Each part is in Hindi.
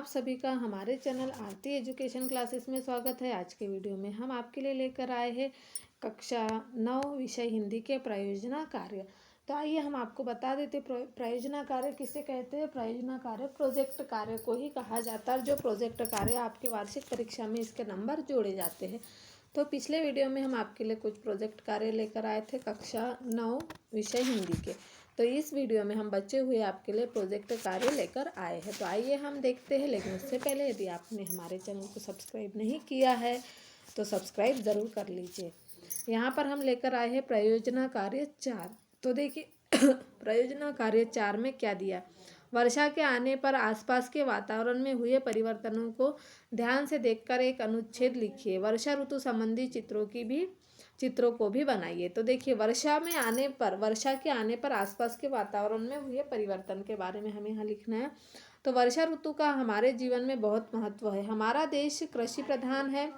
आप सभी का हमारे चैनल आरती एजुकेशन क्लासेस में स्वागत है। आज के वीडियो में हम आपके लिए लेकर आए हैं कक्षा 9 विषय हिंदी के प्रयोजना कार्य। तो आइए हम आपको बता देते प्रयोजना कार्य किसे कहते हैं। प्रयोजना कार्य प्रोजेक्ट कार्य को ही कहा जाता है। जो प्रोजेक्ट कार्य आपके वार्षिक परीक्षा में इसके नंबर जोड़े जाते हैं। तो पिछले वीडियो में हम आपके लिए कुछ प्रोजेक्ट कार्य लेकर आए थे कक्षा 9 विषय हिंदी के। तो इस वीडियो में हम बचे हुए आपके लिए प्रोजेक्ट कार्य लेकर आए हैं। तो आइए हम देखते हैं, लेकिन उससे पहले यदि आपने हमारे चैनल को सब्सक्राइब नहीं किया है तो सब्सक्राइब ज़रूर कर लीजिए। यहाँ पर हम लेकर आए हैं प्रयोजना कार्य 4। तो देखिए प्रयोजना कार्य 4 में क्या दिया। वर्षा के आने पर आसपास के वातावरण में हुए परिवर्तनों को ध्यान से देखकर एक अनुच्छेद लिखिए। वर्षा ऋतु संबंधी चित्रों को भी बनाइए। तो देखिए वर्षा के आने पर आसपास के वातावरण में हुए परिवर्तन के बारे में हमें यहाँ लिखना है। तो वर्षा ऋतु का हमारे जीवन में बहुत महत्व है। हमारा देश कृषि प्रधान है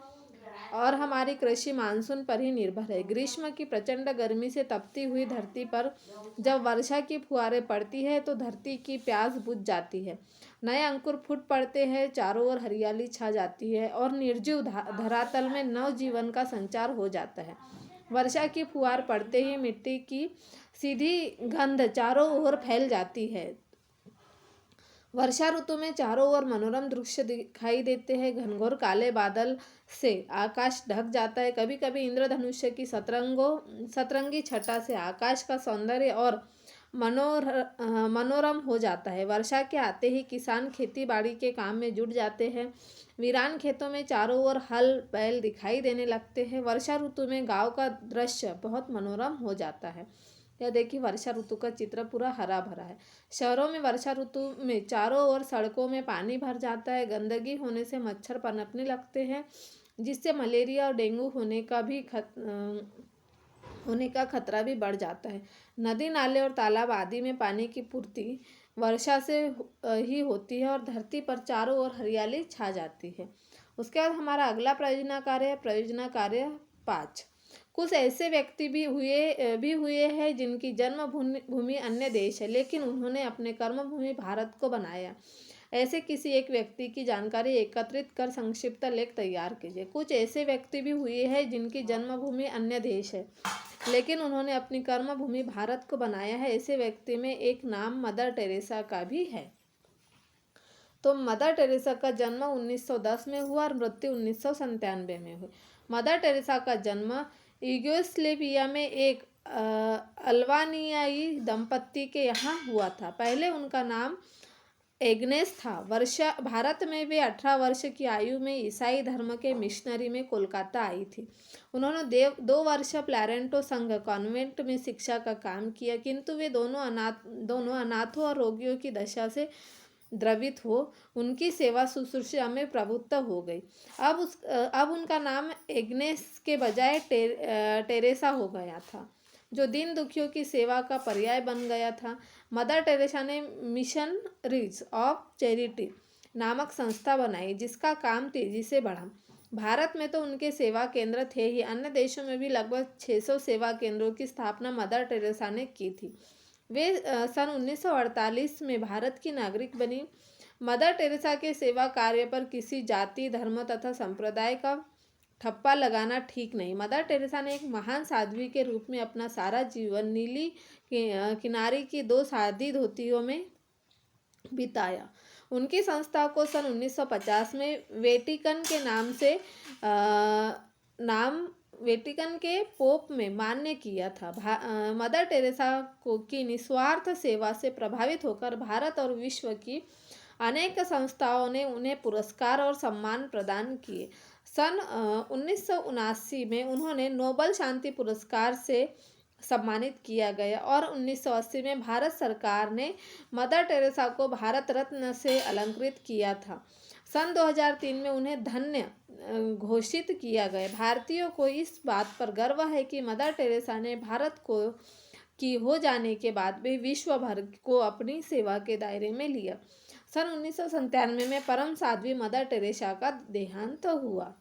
और हमारी कृषि मानसून पर ही निर्भर है। ग्रीष्म की प्रचंड गर्मी से तपती हुई धरती पर जब वर्षा की फुहारें पड़ती है तो धरती की प्यास बुझ जाती है। नए अंकुर फूट पड़ते हैं, चारों ओर हरियाली छा जाती है और निर्जीव धरातल में नव जीवन का संचार हो जाता है। वर्षा की फुहार पड़ते ही मिट्टी की सीधी गंध चारों ओर फैल जाती है। वर्षा ऋतु में चारों ओर मनोरम दृश्य दिखाई देते हैं। घनघोर काले बादल से आकाश ढक जाता है। कभी कभी इंद्रधनुष्य की सतरंगी छटा से आकाश का सौंदर्य और मनोरम हो जाता है। वर्षा के आते ही किसान खेती बाड़ी के काम में जुट जाते हैं। वीरान खेतों में चारों ओर हल बैल दिखाई देने लगते हैं। वर्षा ऋतु में गांव का दृश्य बहुत मनोरम हो जाता है। यह देखिए वर्षा ऋतु का चित्र पूरा हरा भरा है। शहरों में वर्षा ऋतु में चारों ओर सड़कों में पानी भर जाता है। गंदगी होने से मच्छर पनपने लगते हैं, जिससे मलेरिया और डेंगू होने का खतरा भी बढ़ जाता है। नदी नाले और तालाब आदि में पानी की पूर्ति वर्षा से ही होती है और धरती पर चारों ओर हरियाली छा जाती है। उसके बाद हमारा अगला प्रयोजना कार्य है प्रयोजना कार्य 5। कुछ ऐसे व्यक्ति भी हुए हैं जिनकी जन्मभूमि अन्य देश है, लेकिन उन्होंने अपने कर्मभूमि भारत को बनाया। ऐसे किसी एक व्यक्ति की जानकारी एकत्रित कर संक्षिप्त लेख तैयार कीजिए। कुछ ऐसे व्यक्ति भी हुए हैं जिनकी जन्मभूमि अन्य देश है, लेकिन उन्होंने अपनी कर्मभूमि भारत को बनाया है। ऐसे व्यक्ति में एक नाम मदर टेरेसा का भी है। तो मदर टेरेसा का जन्म 1910 में हुआ और मृत्यु 1997 में हुई। मदर टेरेसा का जन्म यूगोस्लेविया में एक अल्बानियाई दंपत्ति के यहाँ हुआ था। पहले उनका नाम एग्नेस था। भारत में वे 18 वर्ष की आयु में ईसाई धर्म के मिशनरी में कोलकाता आई थी। उन्होंने 2 वर्ष प्लारेंटो संघ कॉन्वेंट में शिक्षा का काम किया, किंतु वे दोनों अनाथों और रोगियों की दशा से द्रवित हो उनकी सेवा शुश्रूषा में प्रवृत्त हो गई। अब उनका नाम एग्नेस के बजाय टेरेसा हो गया था, जो दीन दुखियों की सेवा का पर्याय बन गया था। मदर टेरेसा ने मिशनरीज ऑफ चैरिटी नामक संस्था बनाई, जिसका काम तेजी से बढ़ा। भारत में तो उनके सेवा केंद्र थे ही, अन्य देशों में भी लगभग 600 सेवा केंद्रों की स्थापना मदर टेरेसा ने की थी। वे सन 1948 में भारत की नागरिक बनी। मदर टेरेसा के सेवा कार्य पर किसी जाति, धर्म तथा संप्रदाय का ठप्पा लगाना ठीक नहीं। मदर टेरेसा ने एक महान साध्वी के रूप में अपना सारा जीवन नीली किनारी की 2 सादी धोतियों में बिताया। उनकी संस्था को सन 1950 में वेटिकन के पोप में मान्य किया था। मदर टेरेसा की निस्वार्थ सेवा से प्रभावित होकर भारत और विश्व की अनेक संस्थाओं ने उन्हें पुरस्कार और सम्मान प्रदान किए। सन 1979 में उन्होंने नोबल शांति पुरस्कार से सम्मानित किया गया और 1980 में भारत सरकार ने मदर टेरेसा को भारत रत्न से अलंकृत किया था। सन 2003 में उन्हें धन्य घोषित किया गया। भारतीयों को इस बात पर गर्व है कि मदर टेरेसा ने भारत की हो जाने के बाद भी विश्व भर को अपनी सेवा के दायरे में लिया। सन 1997 में परम साध्वी मदर टेरेसा का देहांत हुआ।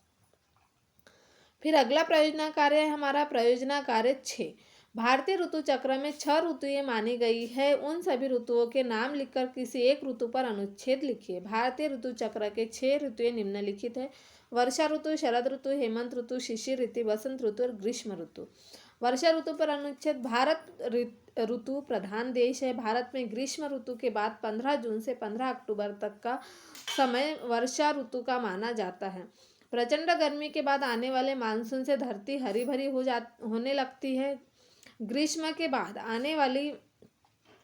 फिर अगला प्रयोजना कार्य है हमारा प्रयोजना कार्य 6। भारतीय ऋतु चक्र में 6 ऋतुएं मानी गई है। उन सभी ऋतुओं के नाम लिखकर किसी एक ऋतु पर अनुच्छेद लिखिए। भारतीय ऋतु चक्र के 6 ऋतुएं निम्नलिखित है: वर्षा ऋतु, शरद ऋतु, हेमंत ऋतु, शिशिर ऋतु, बसंत ऋतु और ग्रीष्म ऋतु। वर्षा ऋतु पर अनुच्छेद: भारत ऋतु प्रधान देश है। भारत में ग्रीष्म ऋतु के बाद 15 जून से 15 अक्टूबर तक का समय वर्षा ऋतु का माना जाता है। प्रचंड गर्मी के बाद आने वाले मानसून से धरती हरी भरी होने लगती है। ग्रीष्म के बाद आने वाली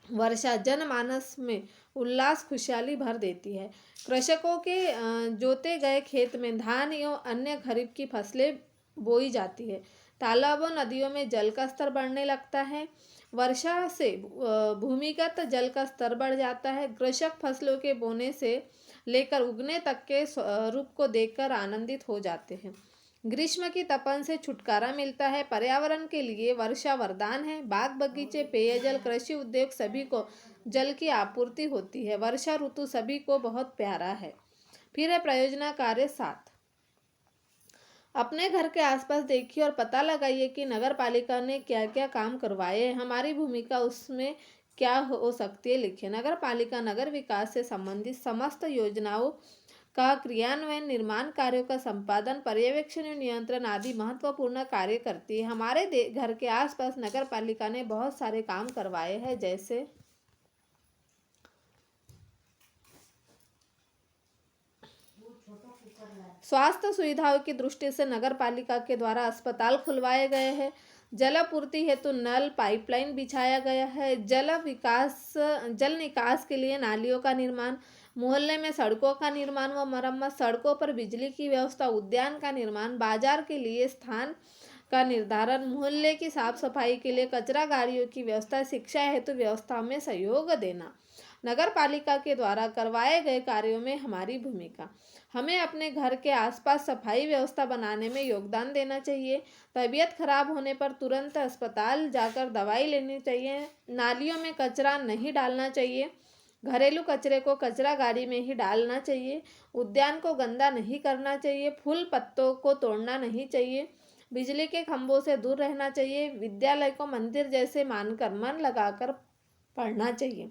वर्षा जनमानस में उल्लास खुशहाली भर देती है। कृषकों के जोते गए खेत में धान एवं अन्य खरीफ की फसलें बोई जाती है। तालाबों नदियों में जल का स्तर बढ़ने लगता है। वर्षा से भूमिगत जल का स्तर बढ़ जाता है। कृषक फसलों के बोने से लेकर उगने तक के स्वरूप को देखकर आनंदित हो जाते हैं। ग्रीष्म की तपन से छुटकारा मिलता है। पर्यावरण के लिए वर्षा वरदान है। बाग बगीचे, पेयजल, कृषि उद्योग सभी को जल की आपूर्ति होती है। वर्षा ऋतु सभी को बहुत प्यारा है। फिर है प्रयोजना कार्य 7। अपने घर के आसपास देखिए और पता लगाइए कि नगर पालिका ने क्या क्या काम करवाए हैं। हमारी भूमिका उसमें क्या हो सकती है, लिखिए। नगर पालिका नगर विकास से संबंधित समस्त योजनाओं का क्रियान्वयन, निर्माण कार्यों का संपादन, पर्यवेक्षण और नियंत्रण आदि महत्वपूर्ण कार्य करती है। हमारे घर के आसपास नगर पालिका ने बहुत सारे काम करवाए हैं, जैसे स्वास्थ्य सुविधाओं की दृष्टि से नगर पालिका के द्वारा अस्पताल खुलवाए गए हैं। जलापूर्ति हेतु नल पाइपलाइन बिछाया गया है। जल निकास के लिए नालियों का निर्माण, मोहल्ले में सड़कों का निर्माण व मरम्मत, सड़कों पर बिजली की व्यवस्था, उद्यान का निर्माण, बाजार के लिए स्थान का निर्धारण, मोहल्ले की साफ सफाई के लिए कचरा गाड़ियों की व्यवस्था, शिक्षा हेतु व्यवस्था में सहयोग देना। नगर पालिका के द्वारा करवाए गए कार्यों में हमारी भूमिका: हमें अपने घर के आसपास सफाई व्यवस्था बनाने में योगदान देना चाहिए। तबीयत खराब होने पर तुरंत अस्पताल जाकर दवाई लेनी चाहिए। नालियों में कचरा नहीं डालना चाहिए। घरेलू कचरे को कचरा गाड़ी में ही डालना चाहिए। उद्यान को गंदा नहीं करना चाहिए। फूल पत्तों को तोड़ना नहीं चाहिए। बिजली के खंभों से दूर रहना चाहिए। विद्यालय को मंदिर जैसे मानकर मन लगाकर पढ़ना चाहिए।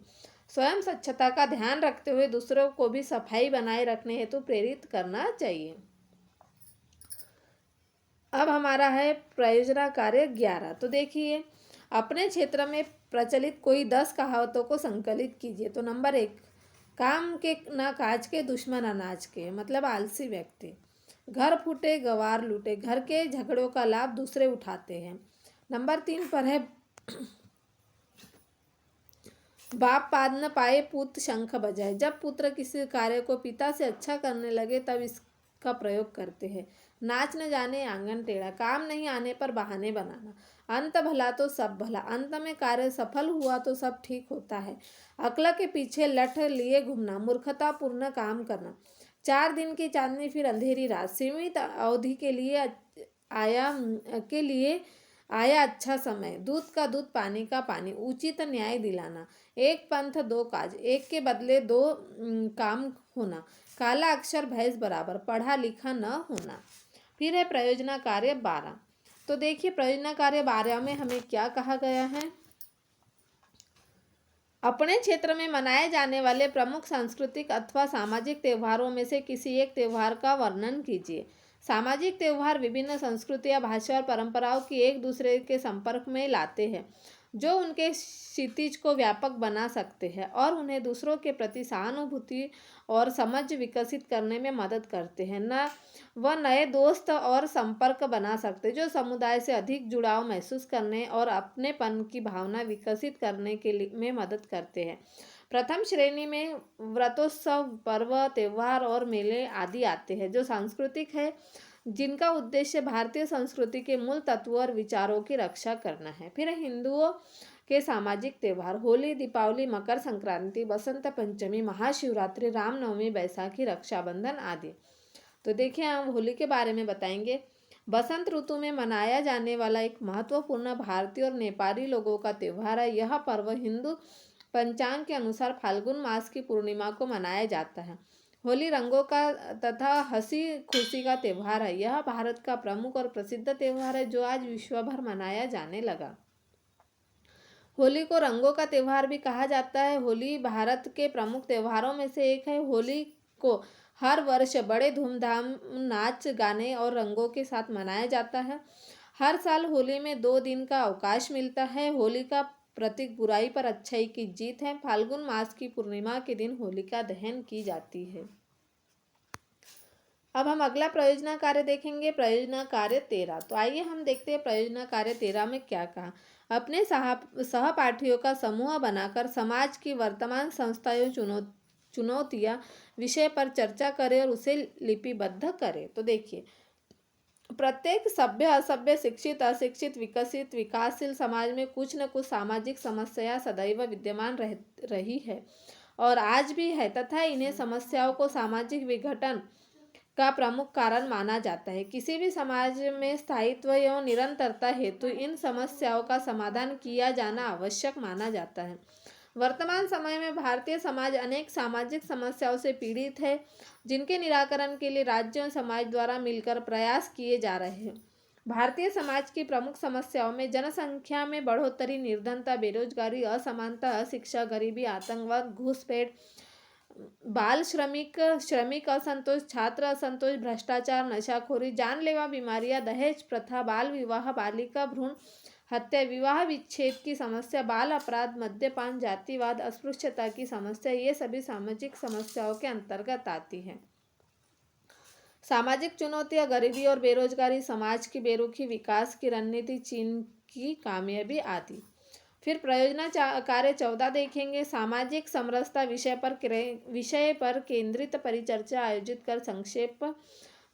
स्वयं स्वच्छता का ध्यान रखते हुए दूसरों को भी सफाई बनाए रखने हेतु प्रेरित करना चाहिए। अब हमारा है प्रयोजना कार्य 11। तो देखिए, अपने क्षेत्र में प्रचलित कोई 10 कहावतों को संकलित कीजिए। तो नंबर 1, काम के ना काज के, दुश्मन अनाज के, मतलब आलसी व्यक्ति। घर फूटे गवार लूटे, घर के झगड़ों का लाभ दूसरे उठाते हैं। नंबर 3 पर है बाप पाद न पाए पुत्र शंख बजाए। जब पुत्र किसी कार्य को पिता से अच्छा करने लगे तब इसका प्रयोग करते हैं। नाच न जाने आंगन टेढ़ा, काम नहीं आने पर बहाने बनाना। अंत भला तो सब भला, अंत में कार्य सफल हुआ तो सब ठीक होता है। अक्ल के पीछे लठ लिए घूमना, मूर्खतापूर्ण काम करना। 4 दिन की चांदनी फिर अंधेरी रात, सीमित अवधि आया अच्छा समय। दूध का दूध, पानी का पानी, उचित न्याय दिलाना। एक पंथ दो काज, एक के बदले 2 काम होना। काला अक्षर भैंस बराबर, पढ़ा लिखा न होना। फिर है प्रयोजना कार्य 12। तो देखिए, प्रयोजना कार्य 12 में हमें क्या कहा गया है। अपने क्षेत्र में मनाए जाने वाले प्रमुख सांस्कृतिक अथवा सामाजिक त्योहारों में से किसी एक त्योहार का वर्णन कीजिए। सामाजिक त्योहार विभिन्न संस्कृतियां, भाषा और परंपराओं की एक दूसरे के संपर्क में लाते हैं, जो उनके क्षितिज को व्यापक बना सकते हैं और उन्हें दूसरों के प्रति सहानुभूति और समझ विकसित करने में मदद करते हैं। नए दोस्त और संपर्क बना सकते हैं, जो समुदाय से अधिक जुड़ाव महसूस करने और अपनेपन की भावना विकसित करने के लिए में मदद करते हैं। प्रथम श्रेणी में व्रतोत्सव, पर्व, त्योहार और मेले आदि आते हैं, जो सांस्कृतिक है, जिनका उद्देश्य भारतीय संस्कृति के मूल तत्वों और विचारों की रक्षा करना है। फिर हिंदुओं के सामाजिक त्योहार: होली, दीपावली, मकर संक्रांति, बसंत पंचमी, महाशिवरात्रि, रामनवमी, बैसाखी, रक्षाबंधन आदि। तो देखिए, हम होली के बारे में बताएंगे। बसंत ऋतु में मनाया जाने वाला एक महत्वपूर्ण भारतीय और नेपाली लोगों का त्योहार है। यह पर्व हिंदू पंचांग के अनुसार फाल्गुन मास की पूर्णिमा को मनाया जाता है। होली रंगों का तथा हंसी खुशी का त्योहार है। यह भारत का प्रमुख और प्रसिद्ध त्योहार है, जो आज विश्व भर मनाया जाने लगा। होली को रंगों का त्यौहार भी कहा जाता है। होली भारत के प्रमुख त्योहारों में से एक है। होली को हर वर्ष बड़े धूमधाम, नाच गाने और रंगों के साथ मनाया जाता है। हर साल होली में 2 दिन का अवकाश मिलता है। होली का प्रतीक बुराई पर अच्छाई की जीत है। फाल्गुन मास की पूर्णिमा के दिन होलिका दहन की जाती है। अब हम अगला प्रयोजना कार्य देखेंगे, प्रयोजना कार्य 13। तो आइए हम देखते हैं प्रयोजना कार्य 13 में क्या कहा। अपने सहपाठियों का समूह बनाकर समाज की वर्तमान समस्याएं, चुनौतियां विषय पर चर्चा करें और उसे लिपिबद्ध करें। तो देखिए, प्रत्येक सभ्य, असभ्य, शिक्षित, अशिक्षित, विकसित, विकासशील समाज में कुछ न कुछ सामाजिक समस्या सदैव विद्यमान रही है और आज भी है, तथा इन्हें समस्याओं को सामाजिक विघटन का प्रमुख कारण माना जाता है। किसी भी समाज में स्थायित्व एवं निरंतरता हेतु इन समस्याओं का समाधान किया जाना आवश्यक माना जाता है। वर्तमान समय में भारतीय समाज अनेक सामाजिक समस्याओं से पीड़ित है, जिनके निराकरण के लिए राज्यों और समाज द्वारा मिलकर प्रयास किए जा रहे हैं। भारतीय समाज की प्रमुख समस्याओं में जनसंख्या में बढ़ोतरी, निर्धनता, बेरोजगारी, असमानता, अशिक्षा, गरीबी, आतंकवाद, घुसपैठ, बाल श्रमिक असंतोष, छात्र असंतोष, भ्रष्टाचार, नशाखोरी, जानलेवा बीमारियां, दहेज प्रथा, बाल विवाह, बालिका भ्रूण हत्या, विवाह विच्छेद की समस्या, बाल अपराध, मद्यपान, जातिवाद, अस्पृश्यता की समस्या, ये सभी सामाजिक समस्याओं के अंतर्गत आती हैं। सामाजिक चुनौतियां, गरीबी और बेरोजगारी, समाज की बेरुखी, विकास की रणनीति, चीन की कामयाबी आदि। फिर प्रयोजना कार्य 14 देखेंगे, सामाजिक समरसता विषय पर केंद्रित परिचर्चा आयोजित कर संक्षेप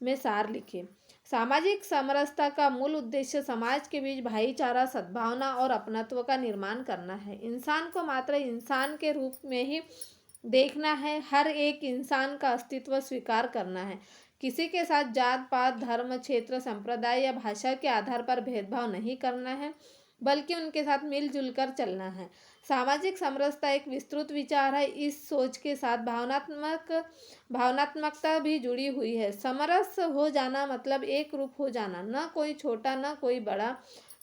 में सार लिखे। सामाजिक समरसता का मूल उद्देश्य समाज के बीच भाईचारा, सद्भावना और अपनत्व का निर्माण करना है। इंसान को मात्र इंसान के रूप में ही देखना है। हर एक इंसान का अस्तित्व स्वीकार करना है। किसी के साथ जात पात, धर्म, क्षेत्र, संप्रदाय या भाषा के आधार पर भेदभाव नहीं करना है, बल्कि उनके साथ मिलजुल कर चलना है। सामाजिक समरसता एक विस्तृत विचार है। इस सोच के साथ भावनात्मकता भी जुड़ी हुई है। समरस हो जाना मतलब एक रूप हो जाना, न कोई छोटा न कोई बड़ा,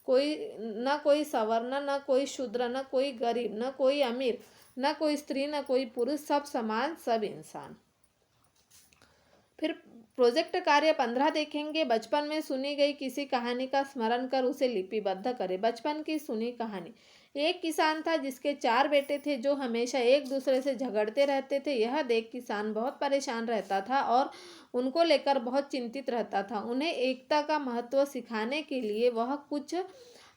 न कोई सवर्ण न कोई शूद्र, न कोई गरीब न कोई अमीर, न कोई स्त्री न कोई पुरुष, सब समान, सब इंसान। फिर प्रोजेक्ट कार्य 15 देखेंगे, बचपन में सुनी गई किसी कहानी का स्मरण कर उसे लिपिबद्ध करें। बचपन की सुनी कहानी। एक किसान था जिसके 4 बेटे थे जो हमेशा एक दूसरे से झगड़ते रहते थे। यह देख किसान बहुत परेशान रहता था और उनको लेकर बहुत चिंतित रहता था। उन्हें एकता का महत्व सिखाने के लिए वह कुछ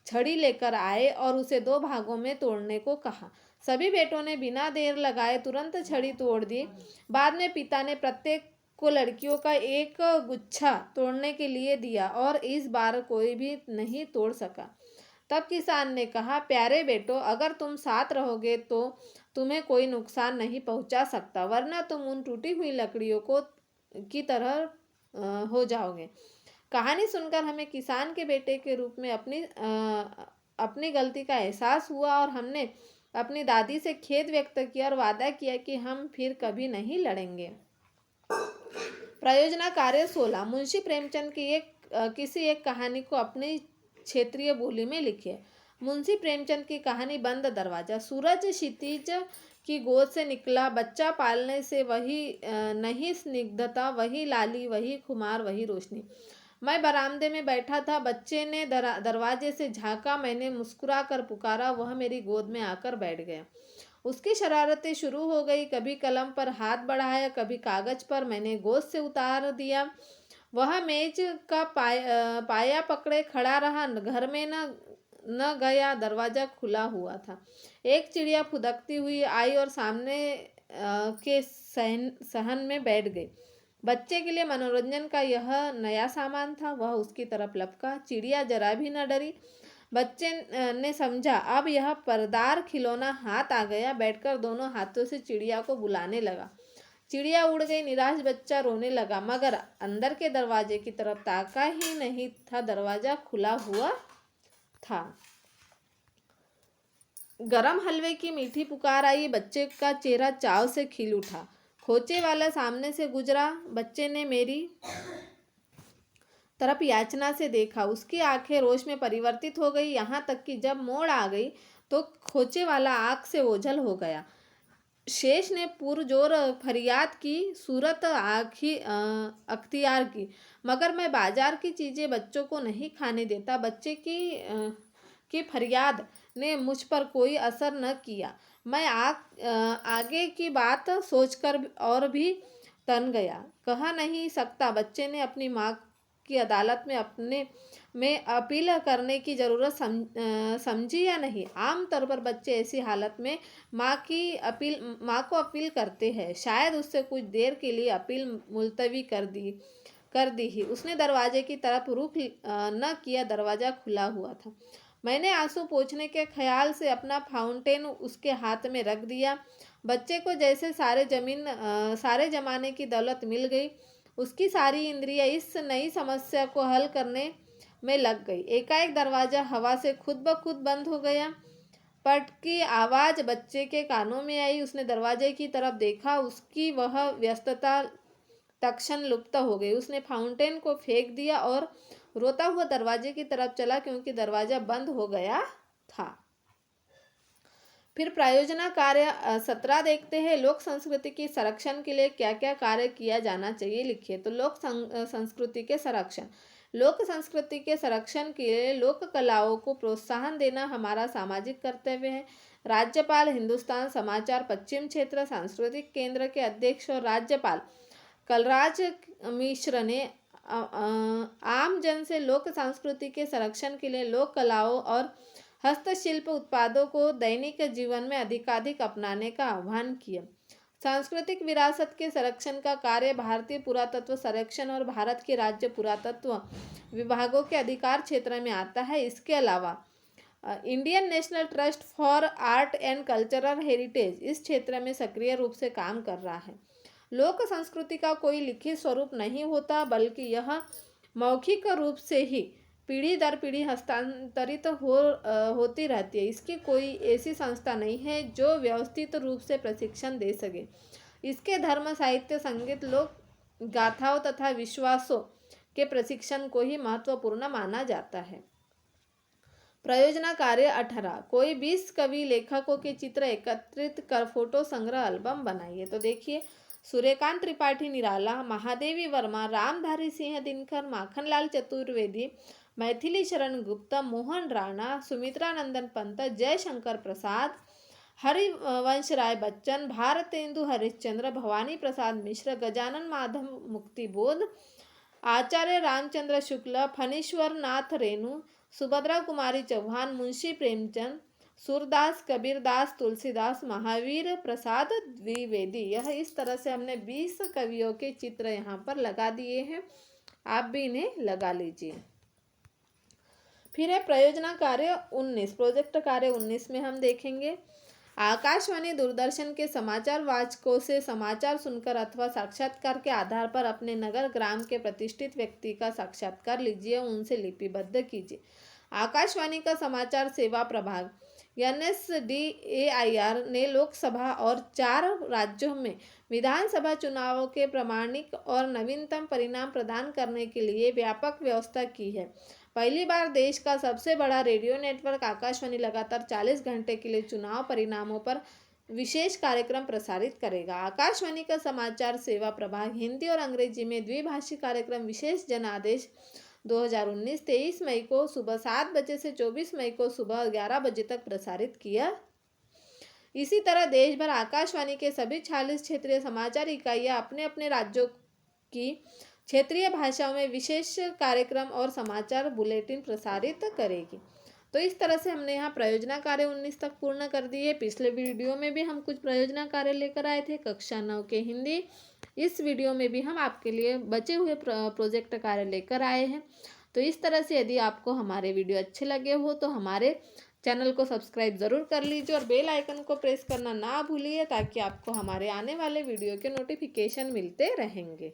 छड़ी लेकर आए और उसे 2 भागों में तोड़ने को कहा। सभी बेटों ने बिना देर लगाए तुरंत छड़ी तोड़ दी। बाद में पिता ने प्रत्येक को लड़कियों का एक गुच्छा तोड़ने के लिए दिया और इस बार कोई भी नहीं तोड़ सका। तब किसान ने कहा, प्यारे बेटो, अगर तुम साथ रहोगे तो तुम्हें कोई नुकसान नहीं पहुंचा सकता, वरना तुम उन टूटी हुई लकड़ियों की तरह हो जाओगे। कहानी सुनकर हमें किसान के बेटे के रूप में अपनी गलती का एहसास हुआ और हमने अपनी दादी से खेद व्यक्त किया और वादा किया कि हम फिर कभी नहीं लड़ेंगे। प्रयोजना कार्य 16, मुंशी प्रेमचंद की किसी एक कहानी को अपनी क्षेत्रीय बोली में लिखिए। मुंशी प्रेमचंद की कहानी बंद दरवाजा। सूरज क्षितिज की गोद से निकला, बच्चा पालने से वही नहीं स्निग्धता, वही लाली, वही खुमार, वही रोशनी। मैं बरामदे में बैठा था, बच्चे ने दरवाजे से झांका, मैंने मुस्कुरा कर पुकारा, वह मेरी गोद में आकर बैठ गया। उसकी शरारतें शुरू हो गई, कभी कलम पर हाथ बढ़ाया, कभी कागज पर, मैंने गोद से उतार दिया। वह मेज का पाया पकड़े खड़ा रहा, घर में न गया, दरवाजा खुला हुआ था। एक चिड़िया फुदकती हुई आई और सामने के सहन में बैठ गई। बच्चे के लिए मनोरंजन का यह नया सामान था। वह उसकी तरफ लपका, चिड़िया जरा भी न डरी। बच्चे ने समझा अब यह परदार खिलौना हाथ आ गया। बैठकर दोनों हाथों से चिड़िया को बुलाने लगा। चिड़िया उड़ गई। निराश बच्चा रोने लगा, मगर अंदर के दरवाजे की तरफ ताका ही नहीं था, दरवाजा खुला हुआ था। गरम हलवे की मीठी पुकार आई। बच्चे का चेहरा चाव से खिल उठा। खोचे वाला सामने से गुजरा। बच्चे ने मेरी तरफ याचना से देखा। उसकी आंखें रोश में परिवर्तित हो गई, यहाँ तक कि जब मोड़ आ गई तो खोचे वाला आँख से ओझल हो गया। शेष ने पुरजोर फरियाद की, सूरत आखी अख्तियार की, मगर मैं बाजार की चीज़ें बच्चों को नहीं खाने देता। बच्चे की फरियाद ने मुझ पर कोई असर न किया। मैं आगे की बात सोचकर और भी तन गया। कहा नहीं सकता बच्चे ने अपनी माँ की अदालत में अपने में अपील करने की ज़रूरत समझी या नहीं। आमतौर पर बच्चे ऐसी हालत में माँ को अपील करते हैं। शायद उससे कुछ देर के लिए अपील मुलतवी कर दी ही। उसने दरवाजे की तरफ रुख न किया। दरवाज़ा खुला हुआ था। मैंने आंसू पोंछने के ख्याल से अपना फाउंटेन उसके हाथ में रख दिया। बच्चे को जैसे सारे जमाने की दौलत मिल गई। उसकी सारी इंद्रियां इस नई समस्या को हल करने में लग गई। एकाएक दरवाज़ा हवा से खुद ब खुद बंद हो गया। पट की आवाज़ बच्चे के कानों में आई। उसने दरवाजे की तरफ देखा। उसकी वह व्यस्तता तत्क्षण लुप्त हो गई। उसने फाउंटेन को फेंक दिया और रोता हुआ दरवाजे की तरफ चला, क्योंकि दरवाजा बंद हो गया था। फिर प्रायोजना कार्य 17 देखते हैं। लोक संस्कृति की संरक्षण के लिए क्या क्या कार्य किया जाना चाहिए, लिखिए। तो लोक संस्कृति के संरक्षण। लोक संस्कृति के संरक्षण के लिए लोक कलाओं को प्रोत्साहन देना हमारा सामाजिक कर्तव्य है। राज्यपाल, हिंदुस्तान समाचार पश्चिम क्षेत्र सांस्कृतिक केंद्र के अध्यक्ष और राज्यपाल कलराज मिश्र ने आम जन से लोक संस्कृति के संरक्षण के लिए लोक कलाओं और हस्तशिल्प उत्पादों को दैनिक जीवन में अधिकाधिक अपनाने का आह्वान किया। सांस्कृतिक विरासत के संरक्षण का कार्य भारतीय पुरातत्व सर्वेक्षण और भारत के राज्य पुरातत्व विभागों के अधिकार क्षेत्र में आता है। इसके अलावा Indian national trust for art and cultural heritage इस क्षेत्र में सक्रिय रूप से काम कर रहा है। लोक संस्कृति का कोई लिखित स्वरूप नहीं होता, बल्कि यह मौखिक रूप से ही पीढ़ी दर पीढ़ी हस्तांतरित होती रहती है। इसकी कोई ऐसी संस्था नहीं है जो व्यवस्थित रूप से प्रशिक्षण दे सके। इसके धर्म, साहित्य, संगीत, लोक गाथाओं तथा विश्वासों के प्रशिक्षण को ही महत्वपूर्ण माना जाता है। प्रयोजना कार्य 18। कोई 20 कवि लेखकों के चित्र एकत्रित कर फोटो संग्रह एल्बम बनाइए। तो देखिए, सूर्यकांत त्रिपाठी निराला, महादेवी वर्मा, रामधारी सिंह दिनकर, माखनलाल चतुर्वेदी, मैथिली शरण गुप्ता, मोहन राणा, सुमित्रा नंदन पंत, जयशंकर प्रसाद, हरिवंश राय बच्चन, भारतेंदु हरिश्चंद्र, भवानी प्रसाद मिश्र, गजानन माधव मुक्तिबोध, आचार्य रामचंद्र शुक्ल, फणीश्वर नाथ रेणु, सुभद्रा कुमारी चौहान, मुंशी प्रेमचंद, सूरदास, कबीरदास, तुलसीदास, महावीर प्रसाद द्विवेदी। यह इस तरह से हमने 20 कवियों के चित्र यहाँ पर लगा दिए हैं। आप भी इन्हें लगा लीजिए। फिर है प्रयोजना कार्य 19। प्रोजेक्ट कार्य 19 में हम देखेंगे आकाशवाणी दूरदर्शन के समाचार वाचकों से समाचार सुनकर अथवा साक्षात्कार के आधार पर अपने नगर ग्राम के प्रतिष्ठित व्यक्ति का साक्षात्कार लीजिए, उनसे लिपिबद्ध कीजिए। आकाशवाणी का समाचार सेवा प्रभाग NSDAIR ने लोकसभा और 4 राज्यों में विधानसभा चुनावों के प्रामाणिक और नवीनतम परिणाम प्रदान करने के लिए व्यापक व्यवस्था की है। पहली बार देश का सबसे बड़ा रेडियो नेटवर्क आकाशवाणी लगातार 40 घंटे के लिए चुनाव परिणामों पर विशेष कार्यक्रम प्रसारित करेगा। आकाशवाणी का समाचार सेवा प्रभाग हिंदी और अंग्रेजी में द्विभाषी कार्यक्रम विशेष जनादेश 2019 23 मई को सुबह 7 बजे से 24 मई को सुबह 11 बजे तक प्रसारित किया। इसी तरह देश भर आकाशवाणी के सभी 46 क्षेत्रीय समाचार इकाइयाँ अपने अपने राज्यों की क्षेत्रीय भाषाओं में विशेष कार्यक्रम और समाचार बुलेटिन प्रसारित करेगी। तो इस तरह से हमने यहाँ प्रयोजना कार्य 19 तक पूर्ण कर दिए। पिछले वीडियो में भी हम कुछ प्रयोजना कार्य लेकर आए थे कक्षा 9 के हिंदी। इस वीडियो में भी हम आपके लिए बचे हुए प्रोजेक्ट कार्य लेकर आए हैं। तो इस तरह से यदि आपको हमारे वीडियो अच्छे लगे हो तो हमारे चैनल को सब्सक्राइब ज़रूर कर लीजिए और बेल आइकन को प्रेस करना ना भूलिए, ताकि आपको हमारे आने वाले वीडियो के नोटिफिकेशन मिलते रहेंगे।